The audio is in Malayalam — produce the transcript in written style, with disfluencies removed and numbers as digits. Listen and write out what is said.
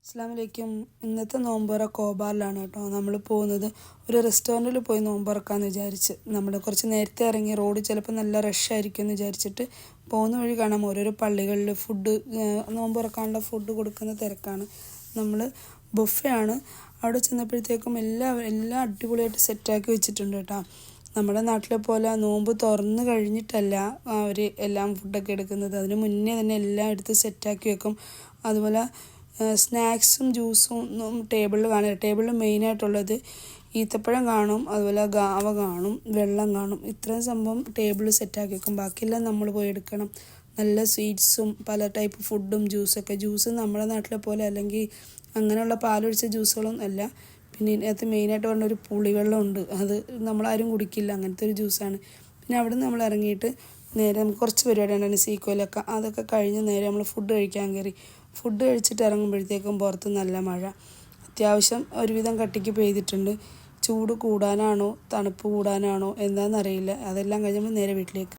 അസ്സലാമലൈക്കും. ഇന്നത്തെ നോമ്പുറ കോബാറിലാണ് കേട്ടോ നമ്മൾ പോകുന്നത്. ഒരു റെസ്റ്റോറൻറ്റിൽ പോയി നോമ്പുറക്കാമെന്ന് വിചാരിച്ച് നമ്മൾ കുറച്ച് നേരത്തെ ഇറങ്ങി. റോഡ് ചിലപ്പോൾ നല്ല റഷായിരിക്കും എന്ന് വിചാരിച്ചിട്ട് പോകുന്ന വഴി കാണാം ഓരോരോ പള്ളികളിൽ ഫുഡ് നോമ്പുറക്കാനുള്ള ഫുഡ് കൊടുക്കുന്ന തിരക്കാണ്. നമ്മൾ ബുഫേ ആണ്. അവിടെ ചെന്നപ്പോഴത്തേക്കും എല്ലാം അടിപൊളിയായിട്ട് സെറ്റാക്കി വെച്ചിട്ടുണ്ട് കേട്ടോ. നമ്മുടെ നാട്ടിലെ പോലെ നോമ്പ് തുറന്ന് കഴിഞ്ഞിട്ടല്ല അവർ എല്ലാം ഫുഡൊക്കെ എടുക്കുന്നത്. അതിന് മുന്നേ തന്നെ എല്ലാം എടുത്ത് സെറ്റാക്കി വെക്കും. അതുപോലെ സ്നാക്സും ജ്യൂസും ഒന്നും ടേബിളിൽ കാണില്ല. ടേബിളിൽ മെയിനായിട്ടുള്ളത് ഈത്തപ്പഴം കാണും, അതുപോലെ ഗാവ കാണും, വെള്ളം കാണും. ഇത്രയും സംഭവം ടേബിളിൽ സെറ്റാക്കി വെക്കും. ബാക്കിയെല്ലാം നമ്മൾ പോയി എടുക്കണം. നല്ല സ്വീറ്റ്സും പല ടൈപ്പ് ഫുഡും ജ്യൂസൊക്കെ. ജ്യൂസ് നമ്മുടെ നാട്ടിലെ പോലെ അല്ലെങ്കിൽ അങ്ങനെയുള്ള പാലൊഴിച്ച ജ്യൂസുകളൊന്നും അല്ല. പിന്നെ ഇതിനകത്ത് മെയിനായിട്ട് പറഞ്ഞ ഒരു പുളിവെള്ളം ഉണ്ട്. അത് നമ്മളാരും കുടിക്കില്ല, അങ്ങനത്തെ ഒരു ജ്യൂസാണ്. പിന്നെ അവിടെ നിന്ന് നമ്മൾ ഇറങ്ങിയിട്ട് നേരെ നമുക്ക് കുറച്ച് പരിപാടി ഉണ്ടായിരുന്നു സീക്കോയിലൊക്കെ. അതൊക്കെ കഴിഞ്ഞ് നേരെ നമ്മൾ ഫുഡ് കഴിക്കാൻ കയറി. ഫുഡ് കഴിച്ചിട്ട് ഇറങ്ങുമ്പോഴത്തേക്കും പുറത്ത് നല്ല മഴ. അത്യാവശ്യം ഒരുവിധം കട്ടിക്ക് പെയ്തിട്ടുണ്ട്. ചൂട് കൂടാനാണോ തണുപ്പ് കൂടാനാണോ എന്താണെന്നറിയില്ല. അതെല്ലാം കഴിഞ്ഞ് നമ്മൾ നേരെ വീട്ടിലേക്ക്